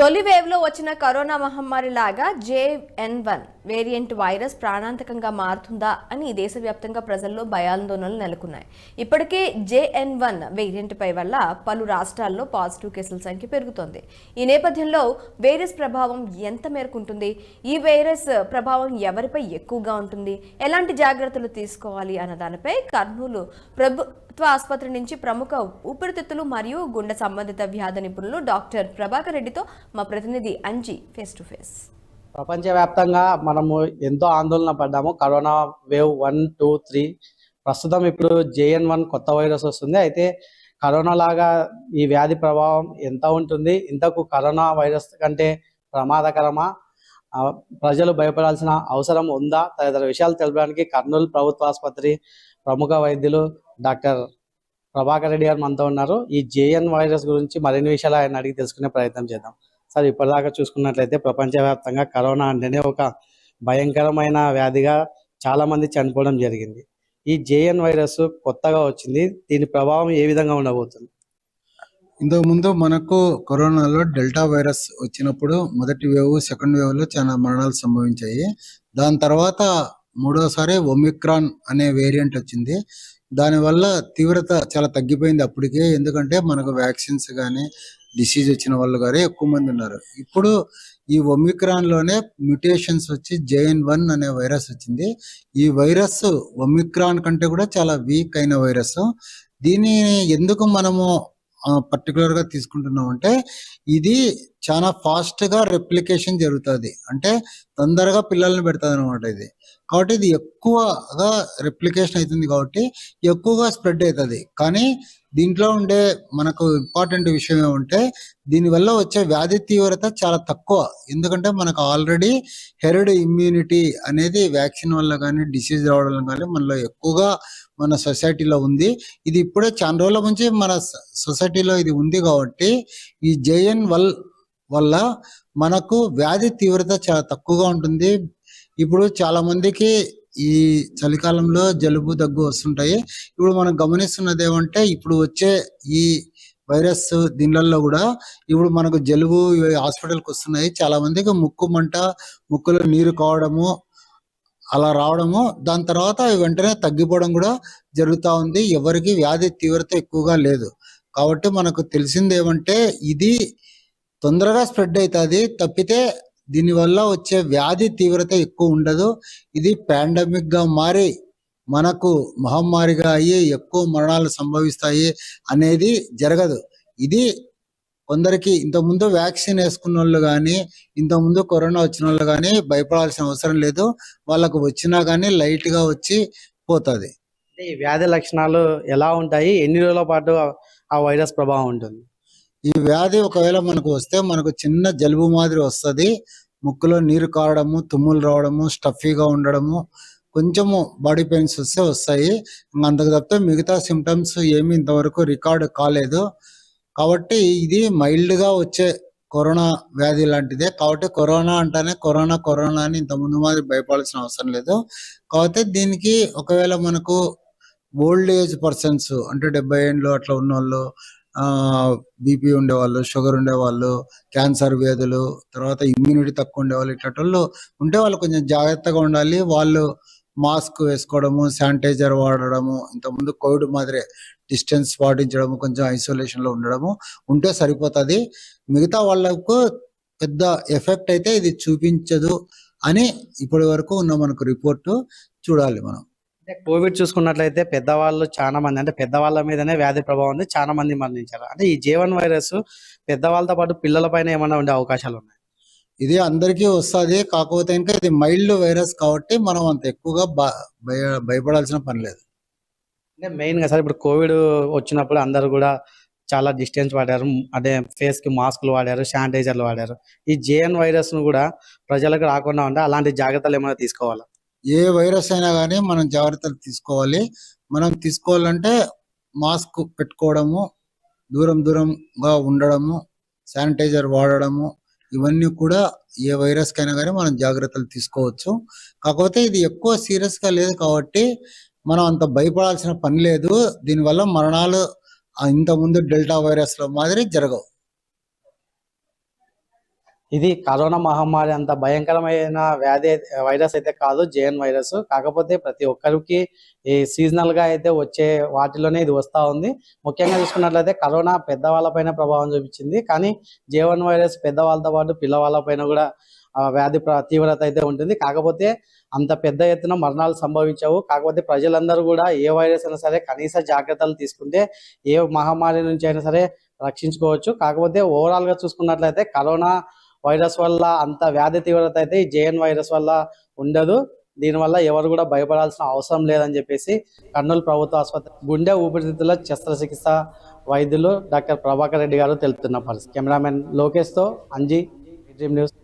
తొలి వేవ్లో వచ్చిన కరోనా మహమ్మారి లాగా JN1 వేరియంట్ వైరస్ ప్రాణాంతకంగా మారుతుందా అని దేశవ్యాప్తంగా ప్రజల్లో భయాందోళనలు నెలకొన్నాయి. ఇప్పటికే JN1 వేరియంట్ పై వల్ల పలు రాష్ట్రాల్లో పాజిటివ్ కేసుల సంఖ్య పెరుగుతోంది. ఈ నేపథ్యంలో వైరస్ ప్రభావం ఎంత మేరకు ఉంటుంది, ఈ వైరస్ ప్రభావం ఎవరిపై ఎక్కువగా ఉంటుంది, ఎలాంటి జాగ్రత్తలు తీసుకోవాలి అన్న దానిపై కర్నూలు ప్రభుత్వ ఆసుపత్రి నుంచి ప్రముఖ ఊపిరితిత్తులు మరియు గుండె సంబంధిత వ్యాధి నిపుణులు డాక్టర్ ప్రభాకర్ రెడ్డితో మా ప్రతినిధి అంజీ ఫేస్ టు ఫేస్. ప్రపంచవ్యాప్తంగా మనము ఎంతో ఆందోళన పడ్డాము. కరోనా వేవ్ 1, 2, 3 ప్రస్తుతం ఇప్పుడు JN1 కొత్త వైరస్ వస్తుంది. అయితే కరోనా లాగా ఈ వ్యాధి ప్రభావం ఎంత ఉంటుంది, ఇంతకు కరోనా వైరస్ కంటే ప్రమాదకరమా, ప్రజలు భయపడాల్సిన అవసరం ఉందా తదితర విషయాలు తెలపడానికి కర్నూలు ప్రభుత్వ ఆసుపత్రి ప్రముఖ వైద్యులు డాక్టర్ ప్రభాకర్ రెడ్డి గారు మనతో ఉన్నారు. ఈ JN వైరస్ గురించి మరిన్ని విషయాలు ఆయన అడిగి తెలుసుకునే ప్రయత్నం చేద్దాం. సార్, ఇప్పటిదాకా చూసుకున్నట్లయితే ప్రపంచవ్యాప్తంగా కరోనా అంటేనే ఒక భయంకరమైన వ్యాధిగా చాలా మంది చనిపోవడం జరిగింది. ఈ JN వైరస్ కొత్తగా వచ్చింది, దీని ప్రభావం ఏ విధంగా ఉండబోతుంది? ఇంతకుముందు మనకు కరోనాలో డెల్టా వైరస్ వచ్చినప్పుడు మొదటి వేవ్, సెకండ్ వేవ్ లో చాలా మరణాలు సంభవించాయి. దాని తర్వాత మూడోసారి ఒమిక్రాన్ అనే వేరియంట్ వచ్చింది. దానివల్ల తీవ్రత చాలా తగ్గిపోయింది అప్పటికే. ఎందుకంటే మనకు వ్యాక్సిన్స్ కానీ డిసీజ్ వచ్చిన వాళ్ళు కానీ ఎక్కువ మంది ఉన్నారు. ఇప్పుడు ఈ ఒమిక్రాన్ లోనే మ్యుటేషన్స్ వచ్చి JN1 అనే వైరస్ వచ్చింది. ఈ వైరస్ ఒమిక్రాన్ కంటే కూడా చాలా వీక్ అయిన వైరస్. దీన్ని ఎందుకు మనము పర్టికులర్ గా తీసుకుంటున్నాం అంటే, ఇది చాలా ఫాస్ట్ గా రెప్లికేషన్ జరుగుతుంది, అంటే తొందరగా పిల్లల్ని పెడుతుంది అనమాట ఇది. కాబట్టి ఇది ఎక్కువగా రెప్లికేషన్ అవుతుంది, కాబట్టి ఎక్కువగా స్ప్రెడ్ అవుతుంది. కానీ దీంట్లో ఉండే మనకు ఇంపార్టెంట్ విషయం ఏమంటే, దీనివల్ల వచ్చే వ్యాధి తీవ్రత చాలా తక్కువ. ఎందుకంటే మనకు ఆల్రెడీ హెర్డ్ ఇమ్యూనిటీ అనేది వ్యాక్సిన్ వల్ల కానీ డిసీజ్ రావడం కానీ మనలో ఎక్కువగా మన సొసైటీలో ఉంది. ఇది ఇప్పుడే చాలా రోజుల నుంచి మన సొసైటీలో ఇది ఉంది. కాబట్టి ఈ JN1 వల్ల మనకు వ్యాధి తీవ్రత చాలా తక్కువగా ఉంటుంది. ఇప్పుడు చాలా మందికి ఈ చలికాలంలో జలుబు, దగ్గు వస్తుంటాయి. ఇప్పుడు మనం గమనిస్తున్నది ఏమంటే, ఇప్పుడు వచ్చే ఈ వైరస్ దీనిలలో కూడా ఇప్పుడు మనకు జలుబు హాస్పిటల్కి వస్తున్నాయి. చాలా మందికి ముక్కు మంట, ముక్కులో నీరు కావడము అలా రావడము, దాని తర్వాత వెంటనే తగ్గిపోవడం కూడా జరుగుతూ ఉంది. ఎవరికి వ్యాధి తీవ్రత ఎక్కువగా లేదు. కాబట్టి మనకు తెలిసింది ఏమంటే, ఇది తొందరగా స్ప్రెడ్ అవుతుంది తప్పితే దీనివల్ల వచ్చే వ్యాధి తీవ్రత ఎక్కువ ఉండదు. ఇది పాండమిక్ గా మారి మనకు మహమ్మారిగా అయ్యి ఎక్కువ మరణాలు సంభవిస్తాయి అనేది జరగదు. ఇది కొందరికి ఇంతకుముందు వ్యాక్సిన్ వేసుకున్న వాళ్ళు కానీ, ఇంతకుముందు కరోనా వచ్చిన వాళ్ళు కానీ భయపడాల్సిన అవసరం లేదు. వాళ్ళకు వచ్చినా కానీ లైట్ గా వచ్చి పోతుంది. ఈ వ్యాధి లక్షణాలు ఎలా ఉంటాయి, ఎన్ని రోజుల పాటు ఆ వైరస్ ప్రభావం ఉంటుంది? ఈ వ్యాధి ఒకవేళ మనకు వస్తే మనకు చిన్న జలుబు మాదిరి వస్తుంది. ముక్కులో నీరు కారడము, తుమ్ములు రావడము, స్టఫీగా ఉండడము, కొంచెము బాడీ పెయిన్స్ వస్తాయి. అంతకు తప్పితే మిగతా సిమ్టమ్స్ ఏమి ఇంతవరకు రికార్డు కాలేదు. కాబట్టి ఇది మైల్డ్ గా వచ్చే కరోనా వ్యాధి లాంటిదే. కాబట్టి కరోనా అంటేనే కరోనా అని ఇంతకుముందు మాదిరి భయపడాల్సిన అవసరం లేదు. కాబట్టి దీనికి ఒకవేళ మనకు ఓల్డ్ ఏజ్ పర్సన్స్ అంటే 70 ఏళ్ళు అట్లా ఉన్న వాళ్ళు, బీపీ ఉండేవాళ్ళు, షుగర్ ఉండేవాళ్ళు, క్యాన్సర్ వ్యాధులు, తర్వాత ఇమ్యూనిటీ తక్కువ ఉండేవాళ్ళు, ఇట్లాంటి ఉంటే వాళ్ళు కొంచెం జాగ్రత్తగా ఉండాలి. వాళ్ళు మాస్క్ వేసుకోవడము, శానిటైజర్ వాడడము, ఇంతకుముందు కోవిడ్ మాదిరే డిస్టెన్స్ పాటించడము, కొంచెం ఐసోలేషన్ లో ఉండడము ఉంటే సరిపోతుంది. మిగతా వాళ్ళకు పెద్ద ఎఫెక్ట్ అయితే ఇది చూపించదు అని ఇప్పటి వరకు ఉన్న మనకు రిపోర్టు. చూడాలి మనం. కోవిడ్ చూసుకున్నట్లయితే పెద్దవాళ్ళు చాలా మంది, అంటే పెద్దవాళ్ళ మీదనే వ్యాధి ప్రభావం ఉంది, చాలా మంది మరణించారు. అంటే ఈ JN వైరస్ పెద్దవాళ్ళతో పాటు పిల్లల పైన ఏమైనా ఉండే అవకాశాలు ఉన్నాయి? ఇది అందరికీ వస్తుంది. కాకపోతే ఇంకా ఇది మైల్డ్ వైరస్ కాబట్టి మనం అంత ఎక్కువగా భయపడాల్సిన పని లేదు. అంటే మెయిన్ గా సార్, ఇప్పుడు కోవిడ్ వచ్చినప్పుడు అందరు కూడా చాలా డిస్టెన్స్ వాడారు, అంటే ఫేస్ కి మాస్కులు వాడారు, శానిటైజర్లు వాడారు. ఈ JN వైరస్ ను కూడా ప్రజలకు రాకుండా ఉంటే అలాంటి జాగ్రత్తలు ఏమైనా తీసుకోవాలా? ఏ వైరస్ అయినా కానీ మనం జాగ్రత్తలు తీసుకోవాలి. మనం తీసుకోవాలంటే మాస్క్ పెట్టుకోవడము, దూరంగా ఉండడము, శానిటైజర్ వాడడము, ఇవన్నీ కూడా ఏ వైరస్ కైనా కానీ మనం జాగ్రత్తలు తీసుకోవచ్చు. కాకపోతే ఇది ఎక్కువ సీరియస్ గా లేదు కాబట్టి మనం అంత భయపడాల్సిన పని లేదు. దీనివల్ల మరణాలు ఇంతకుముందు డెల్టా వైరస్ లో మాదిరి జరగవు. ఇది కరోనా మహమ్మారి అంత భయంకరమైన వైరస్ అయితే కాదు జేఎన్ వైరస్. కాకపోతే ప్రతి ఒక్కరికి ఈ సీజనల్ గా అయితే వచ్చే వాటిలోనే ఇది వస్తా ఉంది. ముఖ్యంగా చూసుకున్నట్లయితే కరోనా పెద్దవాళ్ళపైన ప్రభావం చూపించింది, కానీ జేఎన్ వైరస్ పెద్దవాళ్ళతో పాటు పిల్లవాళ్ళపైన కూడా వ్యాధి తీవ్రత అయితే ఉంటుంది. కాకపోతే అంత పెద్ద ఎత్తున మరణాలు సంభవించవు. కాకపోతే ప్రజలందరూ కూడా ఏ వైరస్ అయినా సరే కనీస జాగ్రత్తలు తీసుకుంటే ఏ మహమ్మారి నుంచి అయినా సరే రక్షించుకోవచ్చు. కాకపోతే ఓవరాల్ గా చూసుకున్నట్లయితే కరోనా వైరస్ వల్ల అంత వ్యాధి తీవ్రత అయితే ఈ జేఎన్ వైరస్ వల్ల ఉండదు. దీనివల్ల ఎవరు కూడా భయపడాల్సిన అవసరం లేదని చెప్పేసి కర్నూలు ప్రభుత్వ ఆసుపత్రి గుండె ఊపిరితిత్తుల శస్త్రచికిత్స వైద్యులు డాక్టర్ ప్రభాకర్ రెడ్డి గారు తెలుపుతున్న పరిస్థితి. కెమెరామెన్ లోకేష్ తో అంజీ, డ్రీమ్ న్యూస్.